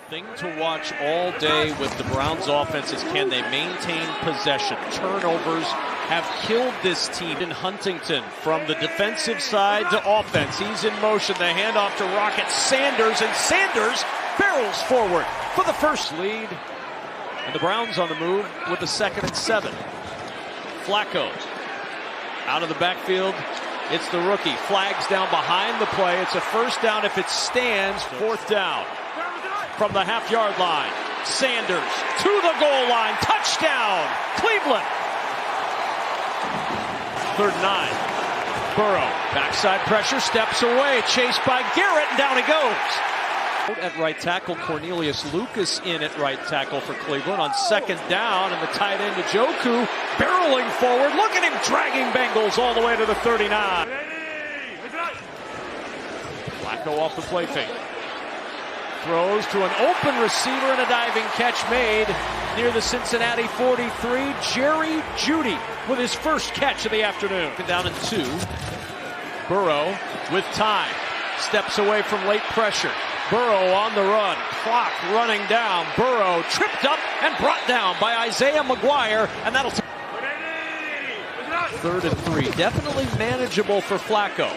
Thing to watch all day with the Browns offense is can they maintain possession. Turnovers have killed this team. In Huntington from the defensive side to offense. He's in motion. The handoff to Rocket Sanders, and Sanders barrels forward for the first lead. And the Browns on the move with the 2nd and 7. Flacco out of the backfield. It's the rookie. Flags down behind the play. It's a first down if it stands. 4th down. From the half-yard line, Sanders to the goal line, touchdown, Cleveland. 3rd and 9, Burrow, backside pressure, steps away, chased by Garrett, and down he goes. At right tackle, Cornelius Lucas in at right tackle for Cleveland on 2nd down, and the tight end Njoku barreling forward. Look at him dragging Bengals all the way to the 39. Flacco off the play fake. Throws to an open receiver and a diving catch made near the Cincinnati 43. Jerry Jeudy with his first catch of the afternoon. Down in 2. Burrow with time. Steps away from late pressure. Burrow on the run. Clock running down. Burrow tripped up and brought down by Isaiah McGuire. And that'll 3rd and 3. Definitely manageable for Flacco.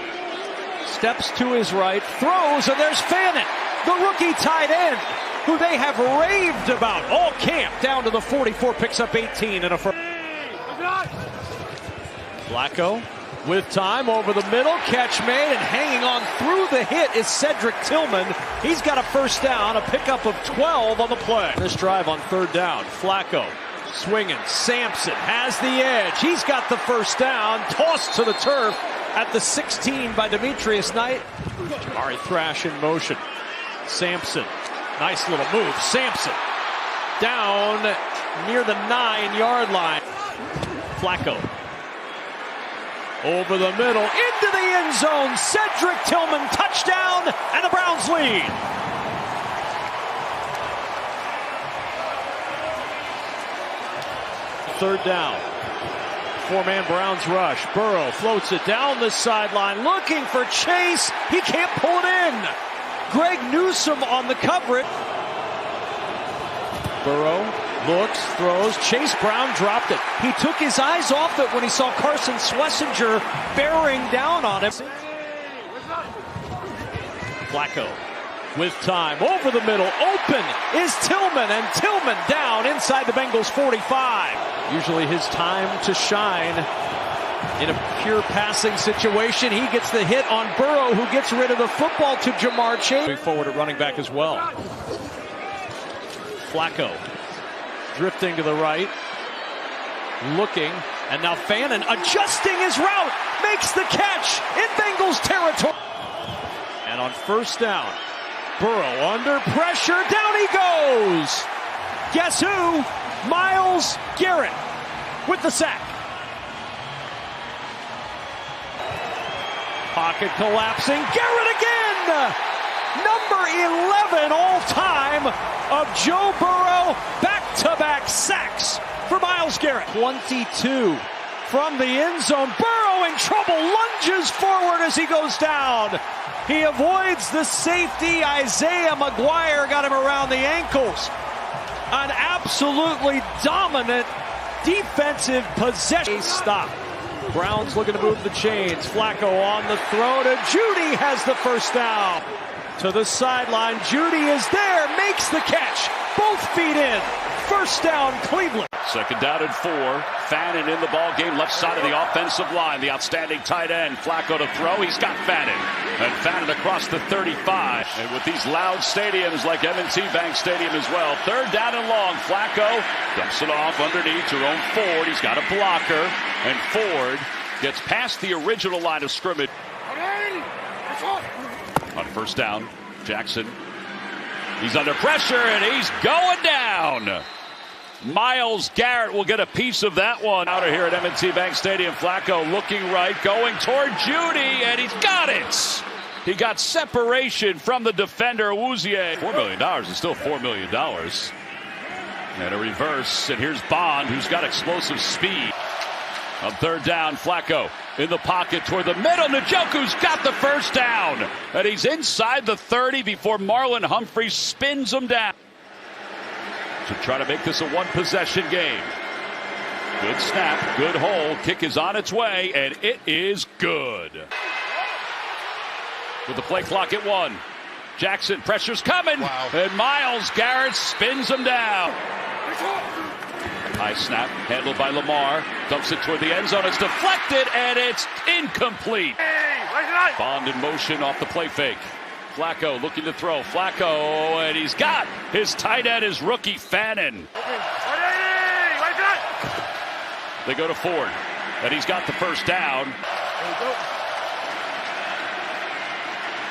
Steps to his right. Throws, and there's Fannin, the rookie tight end, who they have raved about all camp, down to the 44, picks up 18 in a first. Flacco with time over the middle, catch made, and hanging on through the hit is Cedric Tillman. He's got a first down, a pickup of 12 on the play. This drive on 3rd down, Flacco swinging, Sampson has the edge. He's got the first down, tossed to the turf at the 16 by Demetrius Knight. Jamari Thrash in motion. Sampson, nice little move. Sampson down near the 9-yard line. Flacco over the middle into the end zone. Cedric Tillman, touchdown, and the Browns lead. Third down. 4-man Browns rush. Burrow floats it down the sideline, looking for Chase. He can't pull it in. Greg Newsome on the coverage. Burrow looks, throws. Chase Brown dropped it. He took his eyes off it when he saw Carson Schlesinger bearing down on him. Flacco with time over the middle. Open is Tillman, and Tillman down inside the Bengals 45. Usually his time to shine in a pure passing situation. He gets the hit on Burrow, who gets rid of the football to Jamar Chase. Moving forward at running back as well. Flacco drifting to the right, looking, and now Fannin adjusting his route, makes the catch in Bengals territory. And on 1st down, Burrow under pressure, down he goes. Guess who? Myles Garrett with the sack. Pocket collapsing, Garrett again! Number 11 all-time of Joe Burrow, back-to-back sacks for Myles Garrett. 22 from the end zone. Burrow in trouble, lunges forward as he goes down. He avoids the safety. Isaiah McGuire got him around the ankles. An absolutely dominant defensive possession. Stop. Browns looking to move the chains. Flacco on the throw to Jeudy, has the first down. To the sideline, Jeudy is there, makes the catch. Both feet in. First down, Cleveland. 2nd down and 4. Fannin in the ball game, left side of the offensive line. The outstanding tight end. Flacco to throw. He's got Fannin. And Fannin across the 35. And with these loud stadiums like M&T Bank Stadium as well. 3rd down and long. Flacco dumps it off underneath Jerome Ford. He's got a blocker. And Ford gets past the original line of scrimmage. On 1st down, Jackson. He's under pressure and he's going down. Myles Garrett will get a piece of that one out of here at M&T Bank Stadium. Flacco looking right, going toward Jeudy, and he's got it. He got separation from the defender, Awuzie. $4 million is still $4 million. And a reverse, and here's Bond, who's got explosive speed. On 3rd down, Flacco in the pocket toward the middle. Njoku's got the first down. And he's inside the 30 before Marlon Humphrey spins him down. To try to make this a one-possession game. Good snap, good hold. Kick is on its way, and it is good. With the play clock at 1. Jackson, pressure's coming. Wow. And Myles Garrett spins him down. High snap, handled by Lamar. Dumps it toward the end zone. It's deflected, and it's incomplete. Bond in motion off the play fake. Flacco looking to throw. Flacco, and he's got his tight end, his rookie Fannin. They go to Ford, and he's got the first down.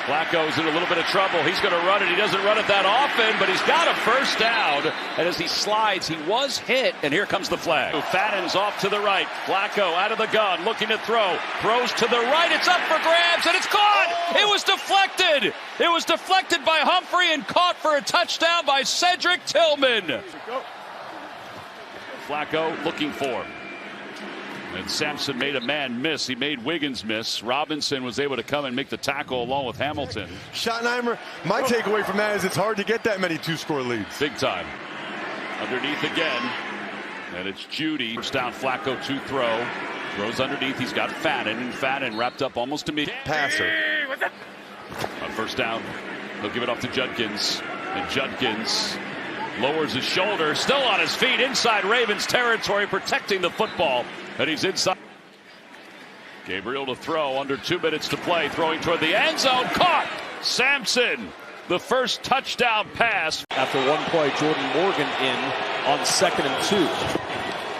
Flacco's in a little bit of trouble. He's going to run it. He doesn't run it that often, but he's got a first down. And as he slides, he was hit, and here comes the flag. Fannin's off to the right. Flacco out of the gun, looking to throw. Throws to the right. It's up for grabs, and it's caught. It was deflected. It was deflected by Humphrey and caught for a touchdown by Cedric Tillman. Flacco looking for him. And Sampson made a man miss. He made Wiggins miss. Robinson was able to come and make the tackle along with Hamilton. Schottenheimer, my takeaway from that is it's hard to get that many two-score leads. Big time. Underneath again. And it's Judy. First down, Flacco to throw. Throws underneath. He's got Fannin. And Fannin wrapped up almost immediately. Passer. On first down, they'll give it off to Judkins. And Judkins lowers his shoulder. Still on his feet inside Ravens territory, protecting the football. And he's inside. Gabriel to throw, under 2 minutes to play, throwing toward the end zone. Caught! Sampson, the first touchdown pass. After one play, Jordan Morgan in on 2nd and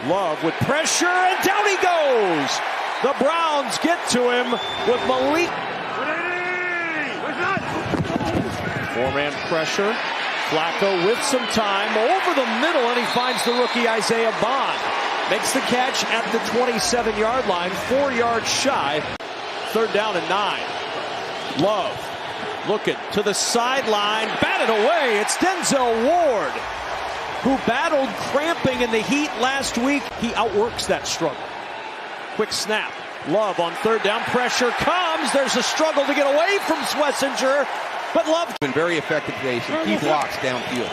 2. Love with pressure, and down he goes. The Browns get to him with Malik. 4-man pressure. Flacco with some time over the middle, and he finds the rookie Isaiah Bond. Makes the catch at the 27-yard line, 4 yards shy. 3rd down and 9. Love looking to the sideline, batted away. It's Denzel Ward, who battled cramping in the heat last week. He outworks that struggle. Quick snap. Love on 3rd down. Pressure comes. There's a struggle to get away from Schlesinger, but Love been very effective today. Some key blocks downfield.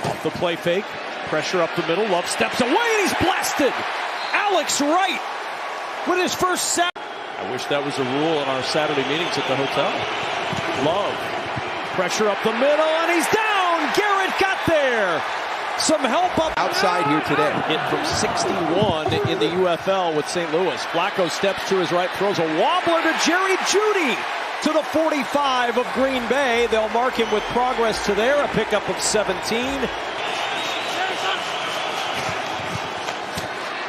Off the play fake. Pressure up the middle. Love steps away, and he's blasted. Alex Wright with his first sack. I wish that was a rule in our Saturday meetings at the hotel. Love. Pressure up the middle, and he's down. Garrett got there. Some help up Outside here today. Hit from 61 in the UFL with St. Louis. Flacco steps to his right, throws a wobbler to Jerry Jeudy to the 45 of Green Bay. They'll mark him with progress to there. A pickup of 17.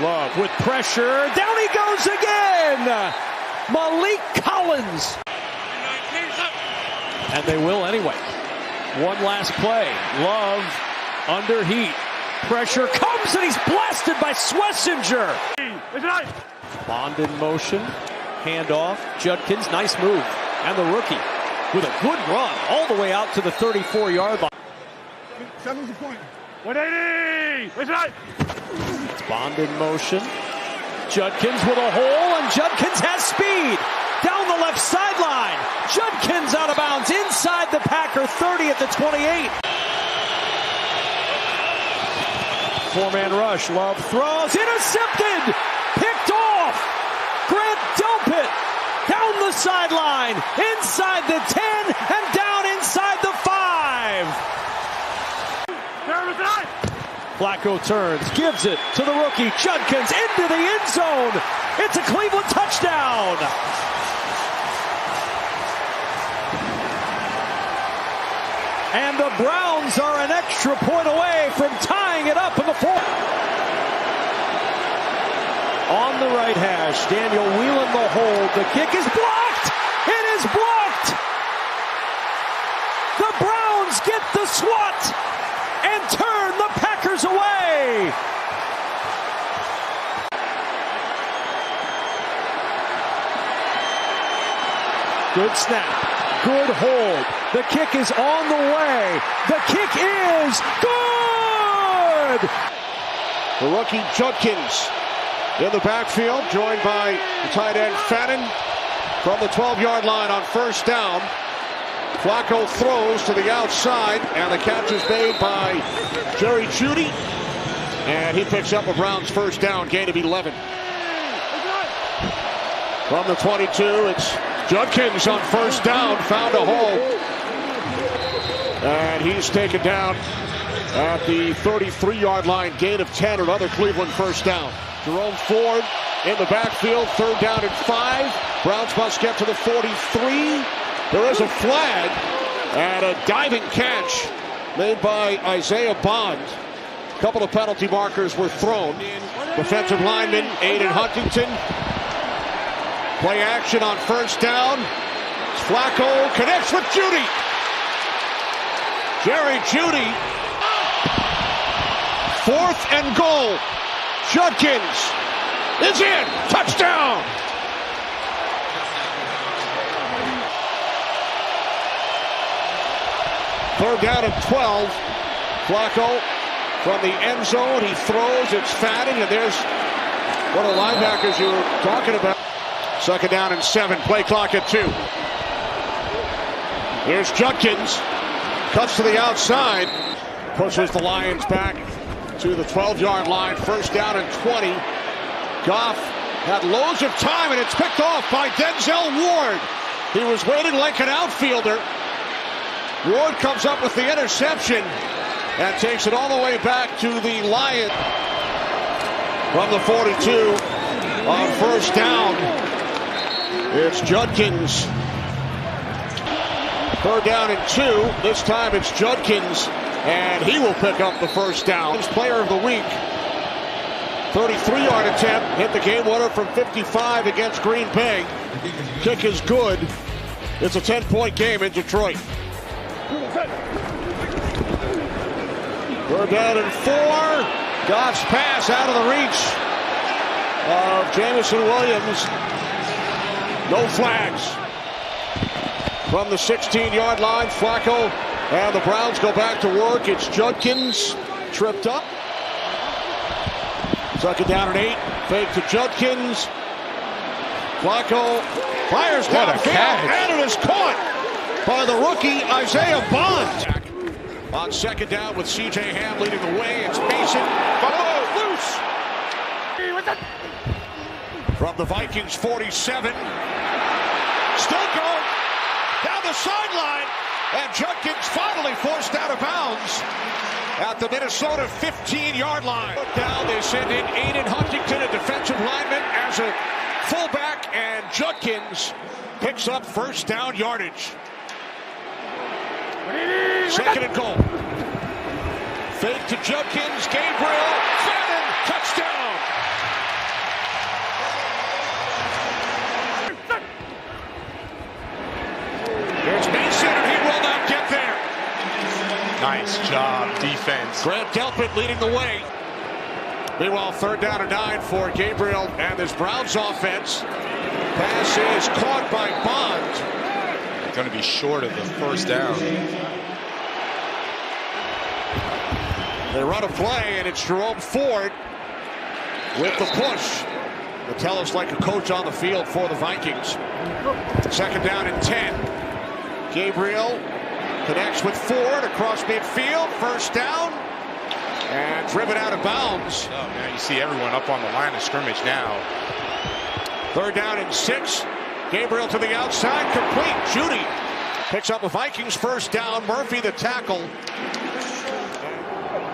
Love with pressure. Down he goes again. Malik Collins. And they will anyway. One last play. Love under heat. Pressure comes, and he's blasted by Schlesinger. Bond in motion. Handoff. Judkins, nice move. And the rookie with a good run all the way out to the 34-yard line. 7's the point. 180. Bond in motion. Judkins with a hole, and Judkins has speed. Down the left sideline. Judkins out of bounds inside the Packer 30 at the 28. 4-man rush. Love throws. Intercepted. Picked off. Grant Delpit down the sideline. Inside the 10 and down inside the 5. Flacco turns, gives it to the rookie Judkins into the end zone. It's a Cleveland touchdown. And the Browns are an extra point away from tying it up in the 4th. On the right hash, Daniel Whelan the hold. The kick is blocked. It is blocked. The Browns get the swat and turn the Packers away. Good snap. Good hold. The kick is on the way. The kick is good. The rookie Judkins in the backfield, joined by the tight end Fannin from the 12-yard line on first down. Flacco throws to the outside, and the catch is made by Jerry Jeudy, and he picks up a Browns first down, gain of 11. From the 22, it's Judkins on first down, found a hole, and he's taken down at the 33-yard line, gain of 10, another Cleveland first down. Jerome Ford in the backfield, third down and 5. Browns must get to the 43. There is a flag and a diving catch made by Isaiah Bond. A couple of penalty markers were thrown. Defensive lineman Aiden Huntington. Play action on first down. Flacco connects with Jeudy. Jerry Jeudy. 4th and goal. Judkins is in. Touchdown. Third down and 12. Flacco from the end zone. He throws. It's Fannin, and there's one of the linebackers you were talking about. Second down and 7. Play clock at 2. Here's Judkins. Cuts to the outside. Pushes the Lions back to the 12-yard line. First down and 20. Goff had loads of time, and it's picked off by Denzel Ward. He was waiting like an outfielder. Ward comes up with the interception and takes it all the way back to the Lions. From the 42 on first down, it's Judkins. Third down and 2. This time it's Judkins, and he will pick up the first down. Player of the week. 33-yard attempt. Hit the game winner from 55 against Green Bay. Kick is good. It's a 10-point game in Detroit. Third down and 4. Goff's pass out of the reach of Jameson Williams. No flags. From the 16-yard line, Flacco and the Browns go back to work. It's Judkins tripped up. Second down and 8. Fake to Judkins. Flacco fires downfield, and it is caught by the rookie Isaiah Bond. On second down with C.J. Ham leading the way, it's Mason. Loose. From the Vikings 47. Still going down the sideline, and Judkins finally forced out of bounds at the Minnesota 15-yard line. Down, they send in Aiden Huntington, a defensive lineman, as a fullback, and Judkins picks up first down yardage. Second and goal. Fake to Judkins. Gabriel. Fannin. Touchdown. There's Mason, and he will not get there. Nice job, defense. Grant Delpit leading the way. Meanwhile, third down and 9 for Gabriel and this Browns offense. Pass is caught by Bond. Going to be short of the first down. They run a play, and it's Jerome Ford with the push. They tell us like a coach on the field for the Vikings. Second down and 10. Gabriel connects with Ford across midfield. First down, and driven out of bounds. Oh, man, you see everyone up on the line of scrimmage now. Third down and 6. Gabriel to the outside, complete. Jeudy picks up a Vikings first down. Murphy the tackle.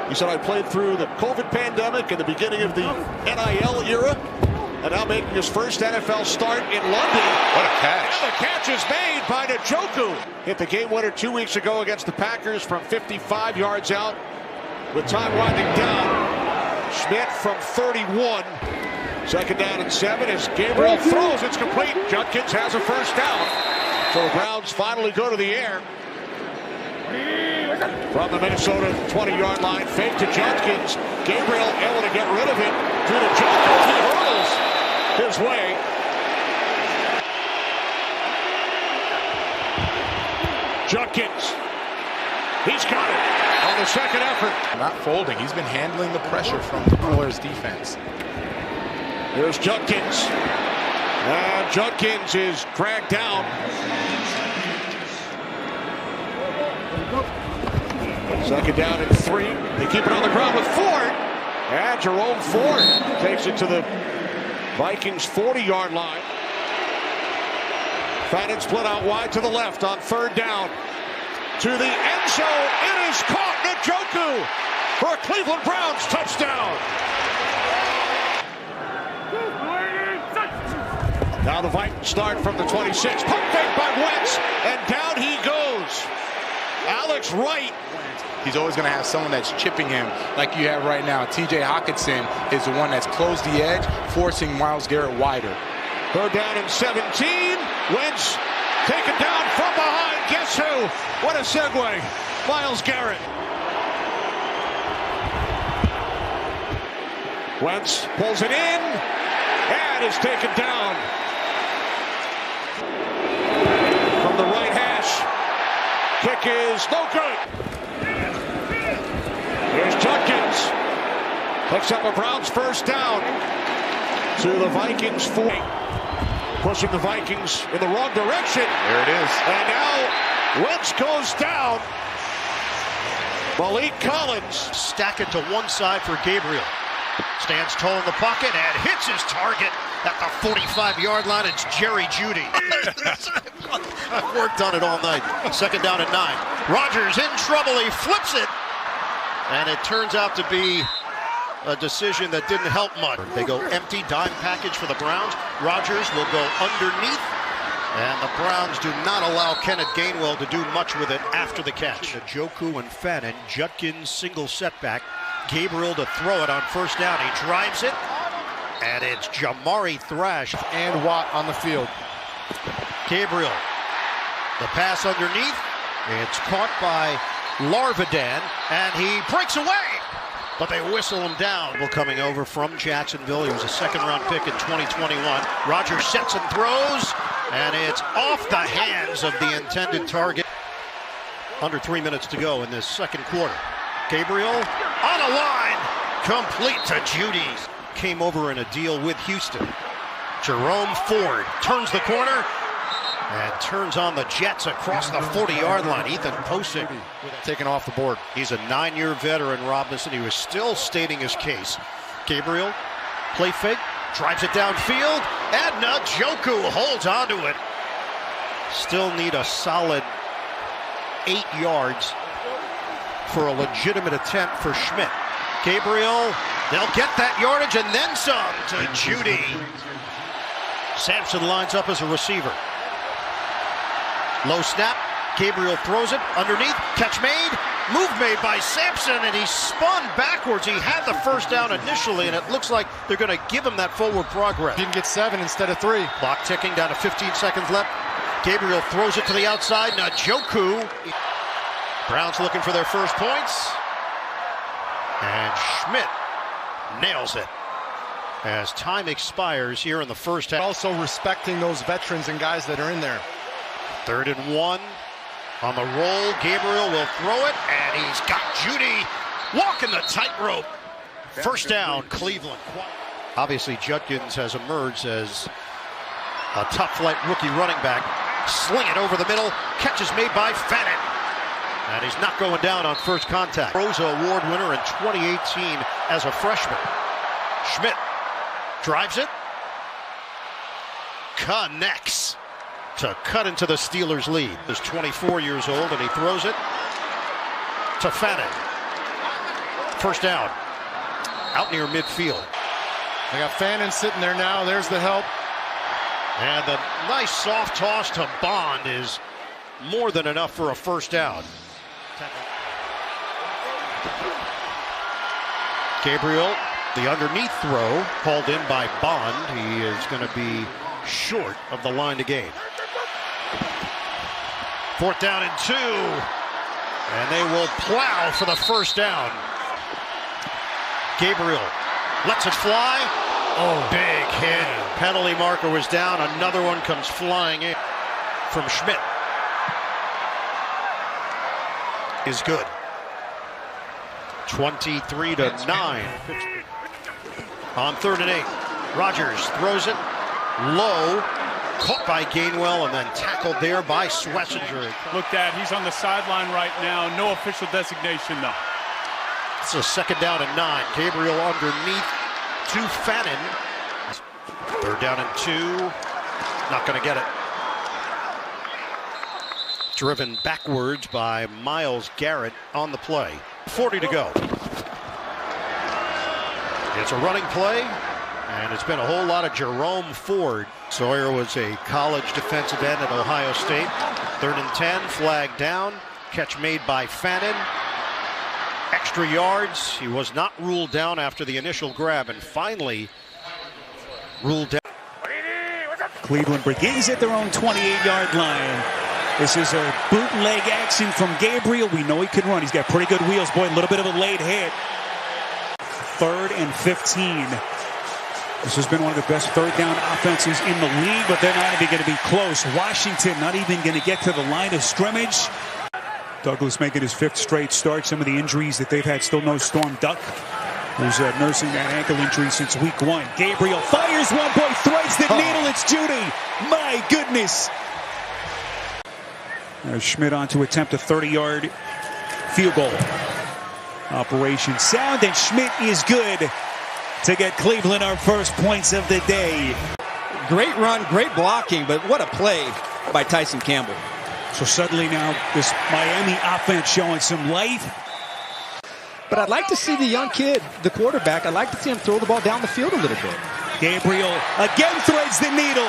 He said, I played through the COVID pandemic and the beginning of the NIL era, and now making his first NFL start in London. What a catch. And the catch is made by Njoku. Hit the game winner 2 weeks ago against the Packers from 55 yards out with time winding down. Schmidt from 31. Second down and 7 as Gabriel throws. It's complete. Judkins has a first down. So the Browns finally go to the air. From the Minnesota 20-yard line, fake to Judkins. Gabriel able to get rid of it. To the Judkins. He hurdles his way. Judkins. He's got it on the second effort. Not folding. He's been handling the pressure from the Oilers defense. There's Judkins. And Judkins is dragged down. Second down and 3. They keep it on the ground with Ford. And Jerome Ford takes it to the Vikings 40-yard line. Fannin split out wide to the left on third down. To the end zone. It is caught. Njoku for a Cleveland Browns touchdown. Now the Vikings start from the 26. Pump fake by Wentz. And down he goes. Alex Wright. He's always going to have someone that's chipping him like you have right now. TJ Hockenson is the one that's closed the edge, forcing Myles Garrett wider. Third down and 17. Wentz taken down from behind. Guess who? What a segue. Myles Garrett. Wentz pulls it in and is taken down. From the right hash. Kick is no good. Here's Judkins. Picks up a Browns first down to the Vikings 40. Pushing the Vikings in the wrong direction. There it is. And now Wentz goes down. Malik Collins. Stack it to one side for Gabriel. Stands tall in the pocket and hits his target at the 45-yard line. It's Jerry Jeudy. I've worked on it all night. Second down and 9. Rodgers in trouble. He flips it. And it turns out to be a decision that didn't help much. They go empty, dime package for the Browns. Rodgers will go underneath. And the Browns do not allow Kenneth Gainwell to do much with it after the catch. Njoku and Fannin. Judkins single setback. Gabriel to throw it on first down. He drives it. And it's Jamari Thrash. And Watt on the field. Gabriel. The pass underneath. It's caught by Larvidan, and he breaks away, but they whistle him down. Coming over from Jacksonville. He was a second-round pick in 2021. Rodgers sets and throws, and it's off the hands of the intended target. Under 3 minutes to go in this second quarter. Gabriel on a line, complete to Jeudy. Came over in a deal with Houston. Jerome Ford turns the corner and turns on the Jets across the 40-yard line. Ethan Posick Taken off the board. He's a 9-year veteran, Robinson. He was still stating his case. Gabriel, play fake, drives it downfield, and Njoku holds onto it. Still need a solid 8 yards for a legitimate attempt for Schmidt. Gabriel, they'll get that yardage and then some to Jeudy. Sampson lines up as a receiver. Low snap, Gabriel throws it underneath, catch made, move made by Sampson, and he spun backwards. He had the first down initially, and it looks like they're going to give him that forward progress. Didn't get 7 instead of 3. Clock ticking down to 15 seconds left. Gabriel throws it to the outside. Njoku. Browns looking for their first points. And Schmidt nails it as time expires here in the first half. Also respecting those veterans and guys that are in there. 3rd and 1 on the roll. Gabriel will throw it, and he's got Jeudy walking the tightrope. First down, Cleveland. Obviously, Judkins has emerged as a top-flight rookie running back. Sling it over the middle. Catch is made by Fannin. And he's not going down on first contact. Rosa Award winner in 2018 as a freshman. Schmidt drives it. Connects to cut into the Steelers' lead. He's 24 years old, and he throws it to Fannin. First down. Out near midfield. They got Fannin sitting there now. There's the help. And the nice soft toss to Bond is more than enough for a first down. Gabriel, the underneath throw, called in by Bond. He is going to be short of the line to gain. 4th down and 2. And they will plow for the first down. Gabriel lets it fly. Oh, big hit. Penalty marker was down. Another one comes flying in from Schmidt. Is good. 23-9. On 3rd and 8. Rogers throws it low, caught by Gainwell and then tackled there by Schlesinger. Looked at, he's on the sideline right now. No official designation, though. It's a 2nd down and 9. Gabriel underneath to Fannin. 3rd down and 2. Not going to get it. Driven backwards by Myles Garrett on the play. 40 to go. It's a running play, and it's been a whole lot of Jerome Ford. Sawyer was a college defensive end at Ohio State. 3rd and 10, flag down. Catch made by Fannin. Extra yards. He was not ruled down after the initial grab, and finally ruled down. Cleveland begins at their own 28-yard line. This is a bootleg action from Gabriel. We know he can run. He's got pretty good wheels. Boy, a little bit of a late hit. 3rd and 15. This has been one of the best 3rd down offenses in the league, but they're not even going to be close. Washington not even going to get to the line of scrimmage. Douglas making his 5th straight start. Some of the injuries that they've had, still no Storm Duck, who's nursing that ankle injury since week 1. Gabriel fires one, boy, threads the needle. It's Judy. My goodness. Schmidt on to attempt a 30-yard field goal. Operation sound, and Schmidt is good to get Cleveland our first points of the day. Great run, great blocking, but what a play by Tyson Campbell. So suddenly now this Miami offense showing some life. But I'd like to see the young kid, the quarterback, I'd like to see him throw the ball down the field a little bit. Gabriel again threads the needle.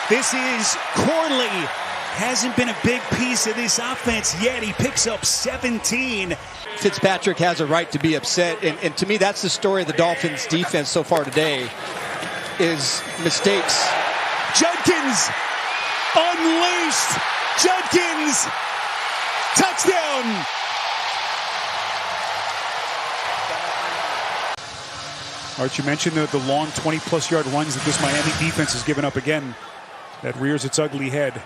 This is Corley. Hasn't been a big piece of this offense yet. He picks up 17. Fitzpatrick has a right to be upset, and to me that's the story of the Dolphins defense so far today, is mistakes. Judkins unleashed. Judkins touchdown. Archie mentioned the long 20-plus yard runs that this Miami defense has given up again. That rears its ugly head.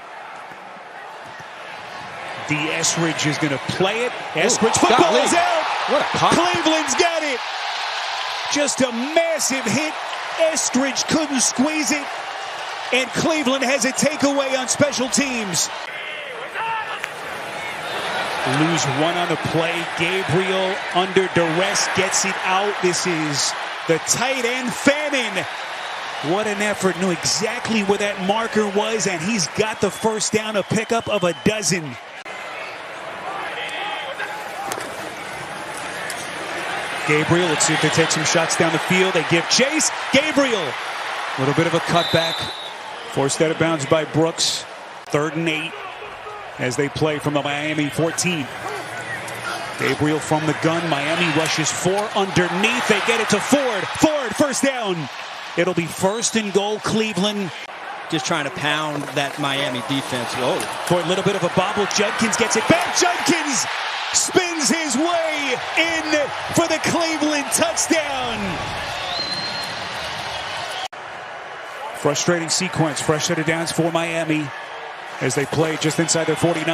D. Eskridge is going to play it. Eskridge, football is out. What a pop. Cleveland's got it. Just a massive hit. Eskridge couldn't squeeze it. And Cleveland has a takeaway on special teams. Lose one on the play. Gabriel under duress gets it out. This is the tight end, Fannin. What an effort. Knew exactly where that marker was, and he's got the first down, a pickup of a dozen. Gabriel, let's see if they take some shots down the field. They give chase. Gabriel, a little bit of a cutback. Forced out of bounds by Brooks. 3rd and 8 as they play from the Miami 14. Gabriel from the gun. Miami rushes 4 underneath. They get it to Ford. Ford, first down. It'll be 1st and goal, Cleveland. Just trying to pound that Miami defense. Whoa. For a little bit of a bobble, Judkins gets it back. Judkins spins his way in for the Cleveland touchdown. Frustrating sequence, fresh set of downs for Miami as they play just inside their 49.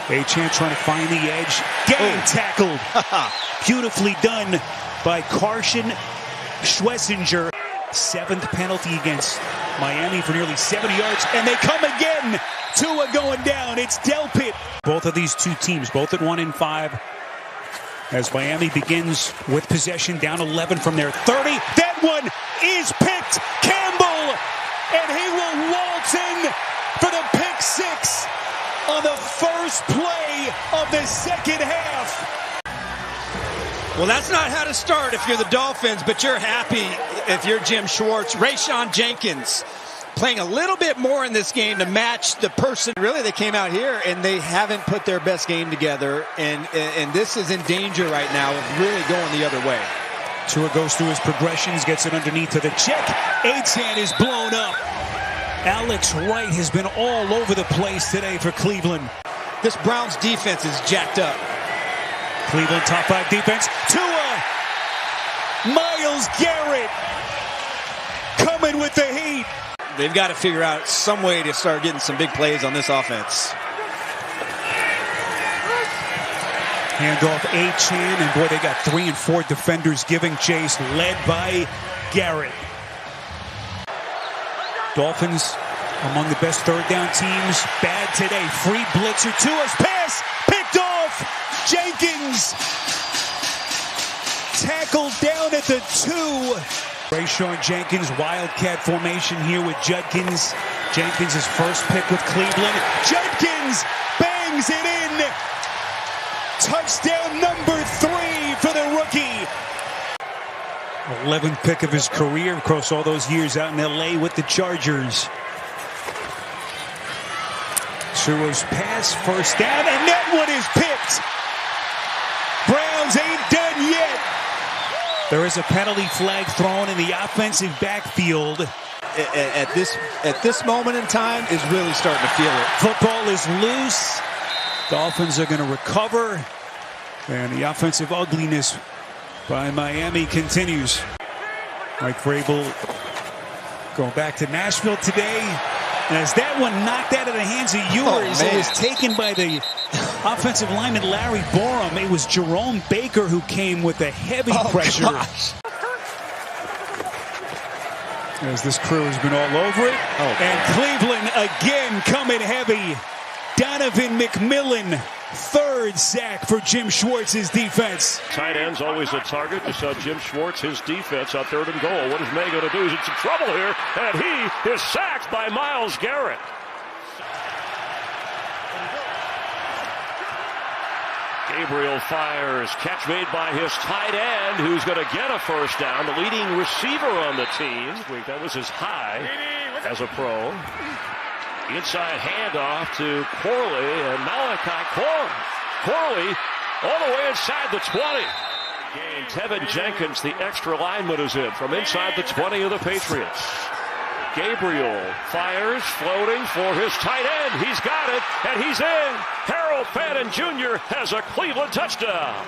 Achane trying to find the edge. Getting tackled. Beautifully done by Carson Schlesinger. 7th penalty against Miami for nearly 70 yards. And they come again. Tua going down. It's Delpit. Both of these two teams, both at 1-5. As Miami begins with possession, down 11 from their 30. That one is picked. Campbell. And he will waltz in for the pick 6 on the first play of the 2nd half. Well, that's not how to start if you're the Dolphins, but you're happy if you're Jim Schwartz. Rayshawn Jenkins playing a little bit more in this game to match the person. Really, they came out here and they haven't put their best game together, and this is in danger right now of really going the other way. Tua goes through his progressions, gets it underneath to the check. Achane is blown up. Alex Wright has been all over the place today for Cleveland. This Browns defense is jacked up. Cleveland top 5 defense. Tua! Myles Garrett coming with the heat. They've got to figure out some way to start getting some big plays on this offense. Handoff Achane, and boy, they got 3 and 4 defenders giving chase, led by Garrett. Dolphins among the best third down teams. Bad today. Free blitzer to us. Pass picked off. Jenkins tackled down at the 2. Rayshawn Jenkins, Wildcat formation here with Judkins. Jenkins' his first pick with Cleveland. Judkins bangs it in. Touchdown number 3 for the rookie. 11th pick of his career across all those years out in LA with the Chargers. Suro's pass, first down, and that one is picked. Browns ain't done yet. There is a penalty flag thrown in the offensive backfield. At this moment in time is really starting to feel it. Football is loose. Dolphins are going to recover. And the offensive ugliness by Miami continues. Mike Vrabel going back to Nashville today. And as that one knocked out of the hands of Ewers, it was taken by the offensive lineman Larry Borum. It was Jerome Baker who came with the heavy pressure. Gosh. As this crew has been all over it. And Cleveland again coming heavy. Donovan McMillan, 3rd sack for Jim Schwartz's defense. Tight end's always a target. You saw Jim Schwartz, his defense on 3rd and goal. What is May going to do? He's in some trouble here, and he is sacked by Myles Garrett. Gabriel fires. Catch made by his tight end, who's going to get a first down. The leading receiver on the team. That was his high as a pro. Inside handoff to Corley, and Malachi Corley all the way inside the 20. Tevin Jenkins, the extra lineman, is in from inside the 20 of the Patriots. Gabriel fires, floating for his tight end. He's got it, and he's in. Harold Fannin Jr. has a Cleveland touchdown.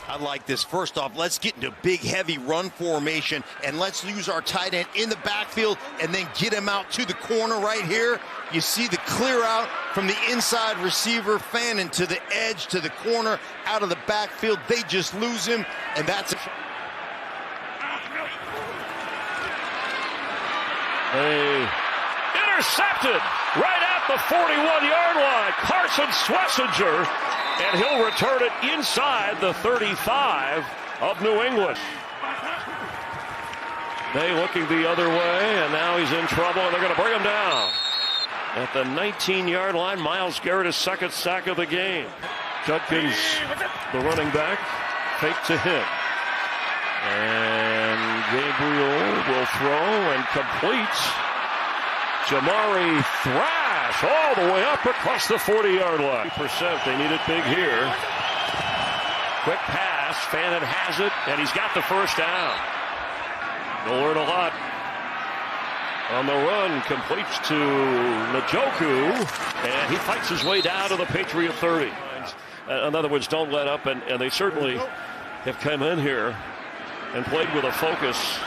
I like this. First off, let's get into big, heavy run formation, and let's use our tight end in the backfield and then get him out to the corner right here. You see the clear out from the inside receiver, Fannin to the edge, to the corner, out of the backfield. They just lose him, and that's it. They intercepted right at the 41-yard line. Carson Schlesinger. And he'll return it inside the 35 of New England. They looking the other way, and now he's in trouble, and they're going to bring him down. At the 19-yard line, Myles Garrett, his 2nd sack of the game. Judkins, the running back, fake to him. And Gabriel will throw and complete. Jamari Thrash all the way up across the 40-yard line. They need it big here. Quick pass. Fannin has it, and he's got the first down. They'll learn a lot. On the run, completes to Njoku, and he fights his way down to the Patriot 30. In other words, don't let up, and they certainly have come in here and played with a focus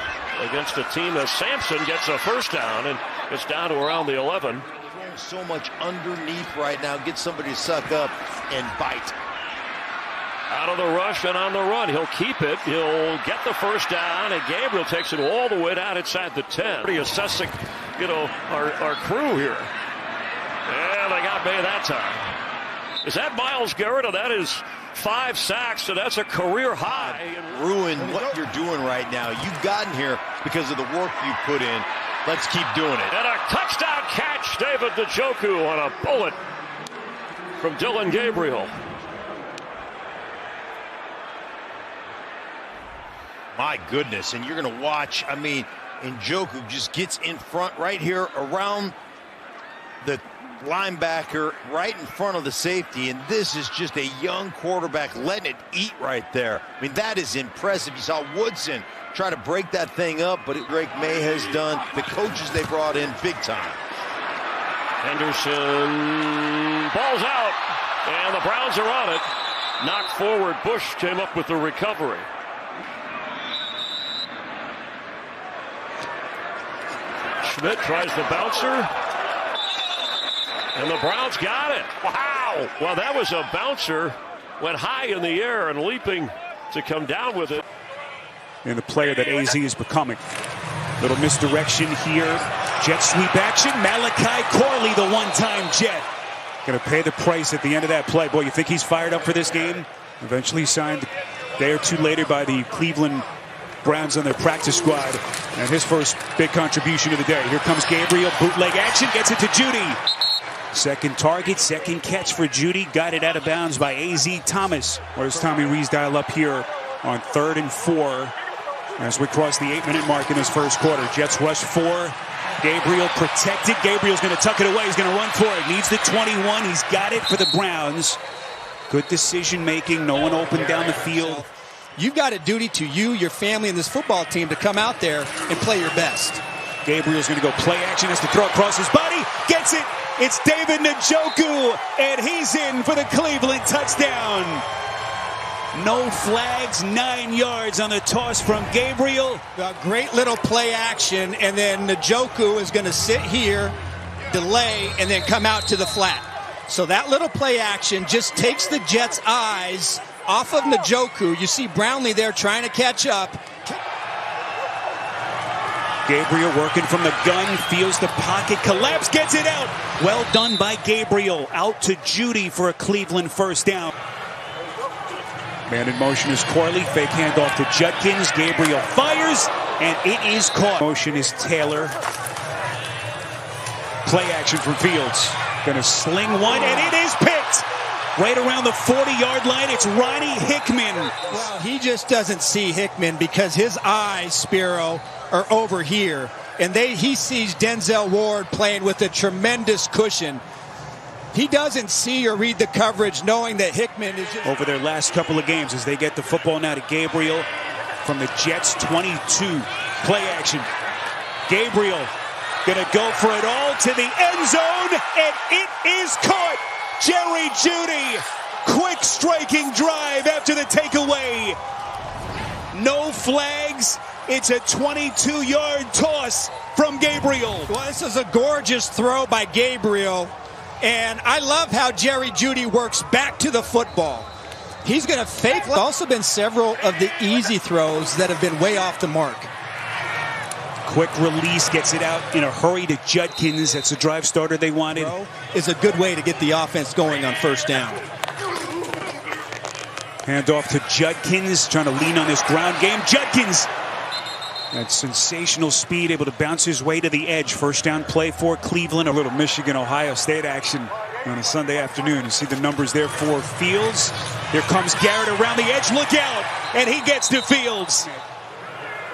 against a team as Sampson gets a first down, and it's down to around the 11. So much underneath right now. Get somebody to suck up and bite. Out of the rush and on the run. He'll keep it. He'll get the first down, and Gabriel takes it all the way down inside the 10. Pretty assessing, our crew here. And they got May that time. Is that Myles Garrett? Or that is 5 sacks, so that's a career high. Ruin what you're doing right now. You've gotten here because of the work you put in. Let's keep doing it. And a touchdown catch, David Njoku on a bullet from Dillon Gabriel. My goodness, and you're going to watch, Njoku just gets in front right here around the linebacker, right in front of the safety, and this is just a young quarterback letting it eat right there. That is impressive. You saw Woodson try to break that thing up, but Drake May has done. The coaches they brought in big time. Henderson, ball's out, and the Browns are on it. Knocked forward, Bush came up with the recovery. Schmidt tries the bouncer, and the Browns got it. Wow! Well, that was a bouncer, went high in the air and leaping to come down with it. in the player that AZ is becoming. Little misdirection here. Jet sweep action. Malachi Corley, the one-time Jet. Going to pay the price at the end of that play. Boy, you think he's fired up for this game? Eventually signed a day or two later by the Cleveland Browns on their practice squad. And his first big contribution of the day. Here comes Gabriel. Bootleg action. Gets it to Judy. Second target, second catch for Judy. Got it out of bounds by A.Z. Thomas. Where's Tommy Reesdial up here on 3rd and 4 as we cross the 8-minute mark in this first quarter. Jets rush 4. Gabriel protected. Gabriel's going to tuck it away. He's going to run for it. Needs the 21. He's got it for the Browns. Good decision making. No one open down the field. You've got a duty to you, your family, and this football team to come out there and play your best. Gabriel's going to go play action. Has to throw across his body. Gets it. It's David Njoku, and he's in for the Cleveland touchdown. No flags, 9 yards on the toss from Gabriel. A great little play action, and then Njoku is going to sit here, delay, and then come out to the flat. So that little play action just takes the Jets' eyes off of Njoku. You see Brownlee there trying to catch up. Gabriel working from the gun, feels the pocket collapse, gets it out. Well done by Gabriel. Out to Judy for a Cleveland first down. Man in motion is Corley. Fake handoff to Judkins. Gabriel fires, and it is caught. Motion is Taylor. Play action from Fields. Gonna sling one, and it is picked. Right around the 40-yard line, it's Ronnie Hickman. Well, he just doesn't see Hickman because his eyes, Spiro, are over here. And he sees Denzel Ward playing with a tremendous cushion. He doesn't see or read the coverage knowing that Hickman is just... Over their last couple of games as they get the football now to Gabriel from the Jets 22. Play action. Gabriel gonna go for it all to the end zone, and it is caught. Jerry Judy, quick striking drive after the takeaway. No flags. It's a 22-yard toss from Gabriel. Well, this is a gorgeous throw by Gabriel. And I love how Jerry Judy works back to the football. He's going to fake. There's also been several of the easy throws that have been way off the mark. Quick release, gets it out in a hurry to Judkins. That's the drive starter they wanted. Is a good way to get the offense going on first down. Handoff to Judkins, trying to lean on this ground game. Judkins, that sensational speed, able to bounce his way to the edge. First down play for Cleveland. A little Michigan-Ohio State action on a Sunday afternoon. You see the numbers there for Fields. Here comes Garrett around the edge. Look out! And he gets to Fields.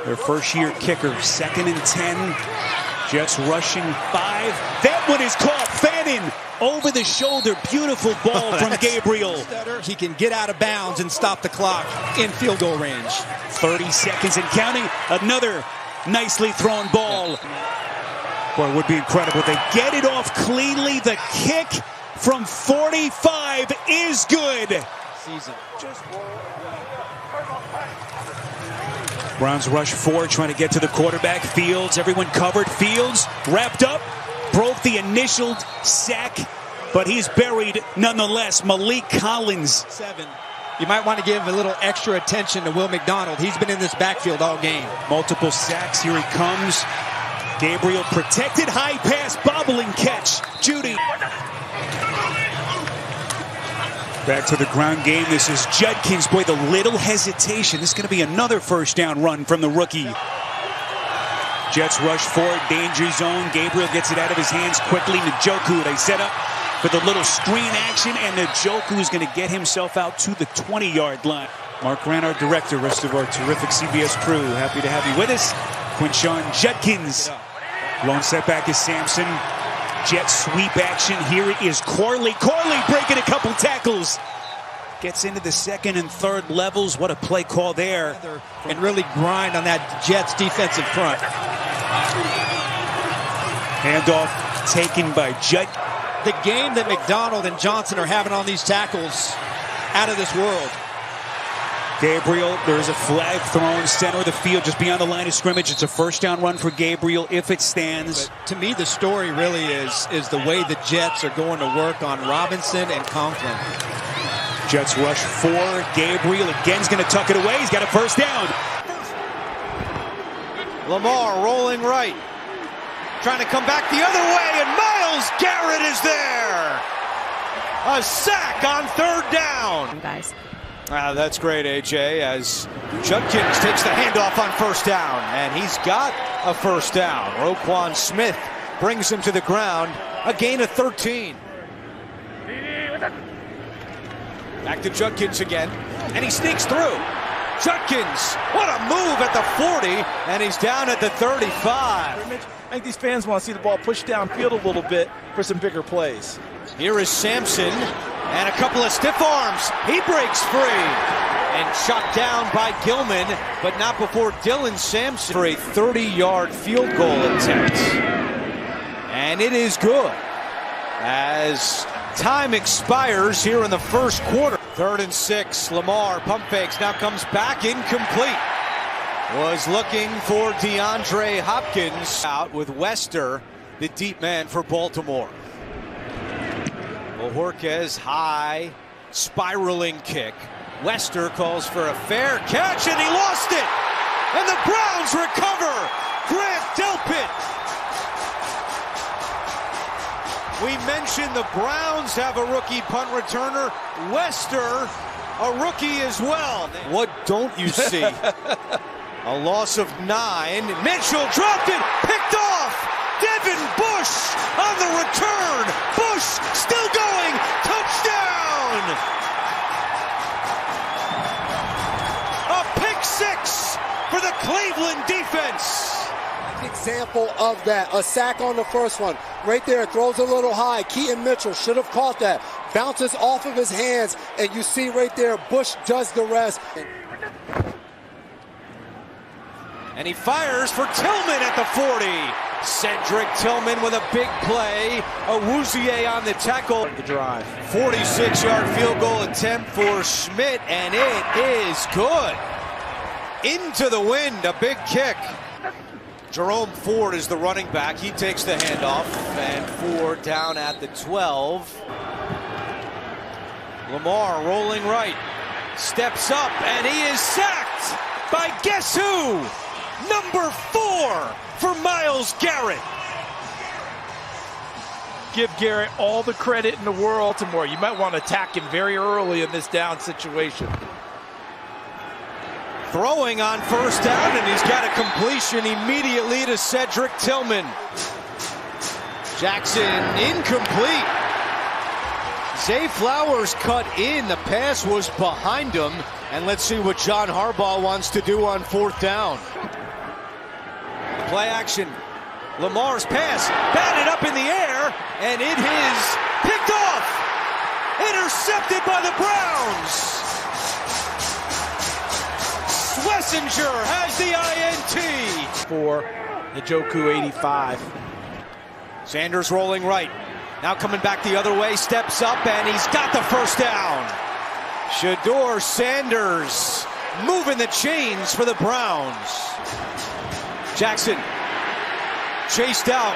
Their first-year kicker, 2nd and 10. Jets rushing 5. That one is caught. Fannin over the shoulder. Beautiful ball from Gabriel. He can get out of bounds and stop the clock in field goal range. 30 seconds and counting. Another nicely thrown ball. Boy, it would be incredible. They get it off cleanly. The kick from 45 is good. Browns rush 4, trying to get to the quarterback. Fields, everyone covered. Fields wrapped up, broke the initial sack, but he's buried nonetheless. Malik Collins. 7. You might want to give a little extra attention to Will McDonald. He's been in this backfield all game. Multiple sacks. Here he comes. Gabriel protected. High pass, bobbling catch. Judy. Back to the ground game. This is Judkins. Boy, the little hesitation. This is going to be another first down run from the rookie. Jets rush forward. Danger zone. Gabriel gets it out of his hands quickly. Njoku, they set up for the little screen action, and Njoku is going to get himself out to the 20-yard line. Mark Grant, our director, rest of our terrific CBS crew. Happy to have you with us. Quinshon Judkins. Lone setback is Sampson. Jet sweep action. Here is Corley. Corley breaking a couple tackles. Gets into the 2nd and 3rd levels. What a play call there. And really grind on that Jets defensive front. Handoff taken by Judd. The game that McDonald and Johnson are having on these tackles, out of this world. Gabriel, there is a flag thrown center of the field just beyond the line of scrimmage. It's a first down run for Gabriel if it stands. But to me, the story really is the way the Jets are going to work on Robinson and Conklin. Jets rush 4. Gabriel again is going to tuck it away. He's got a first down. Lamar rolling right. Trying to come back the other way, and Myles Garrett is there. A sack on third down. Guys. That's great, AJ, as Judkins takes the handoff on first down, and he's got a first down. Roquan Smith brings him to the ground, a gain of 13. Back to Judkins again, and he sneaks through. Judkins, what a move at the 40, and he's down at the 35. I think these fans want to see the ball pushed downfield a little bit for some bigger plays. Here is Sampson, and a couple of stiff arms. He breaks free, and shot down by Gilman, but not before Dylan Sampson for a 30-yard field goal attempt. And it is good, as time expires here in the first quarter. 3rd and 6, Lamar pump fakes, now comes back incomplete. Was looking for DeAndre Hopkins out with Wester, the deep man for Baltimore. Bojorquez high, spiraling kick. Wester calls for a fair catch, and he lost it. And the Browns recover. Grant Delpit. We mentioned the Browns have a rookie punt returner. Wester, a rookie as well. What don't you see? A loss of 9. Mitchell dropped it, picked off. Devin Bush on the return. Bush still going. Touchdown. A pick 6 for the Cleveland defense. Example of that, a sack on the first one right there, throws a little high. Keaton Mitchell should have caught that, bounces off of his hands, and you see right there Bush does the rest. And he fires for Tillman at the 40. Cedric Tillman with a big play. Awuzie on the tackle. The drive. 46-yard field goal attempt for Schmidt, and it is good. Into the wind, a big kick. Jerome Ford is the running back. He takes the handoff, and Ford down at the 12. Lamar rolling right, steps up, and he is sacked by guess who? Number 4 for Myles Garrett. Give Garrett all the credit in the world. Baltimore, you might want to attack him very early in this down situation. Throwing on first down, and he's got a completion immediately to Cedric Tillman. Jackson incomplete. Zay Flowers cut in. The pass was behind him. And let's see what John Harbaugh wants to do on 4th down. Play action. Lamar's pass batted up in the air, and it is picked off. Intercepted by the Browns. Schlesinger has the INT. For Njoku 85. Sanders rolling right. Now coming back the other way, steps up, and he's got the first down. Shedeur Sanders moving the chains for the Browns. Jackson chased out,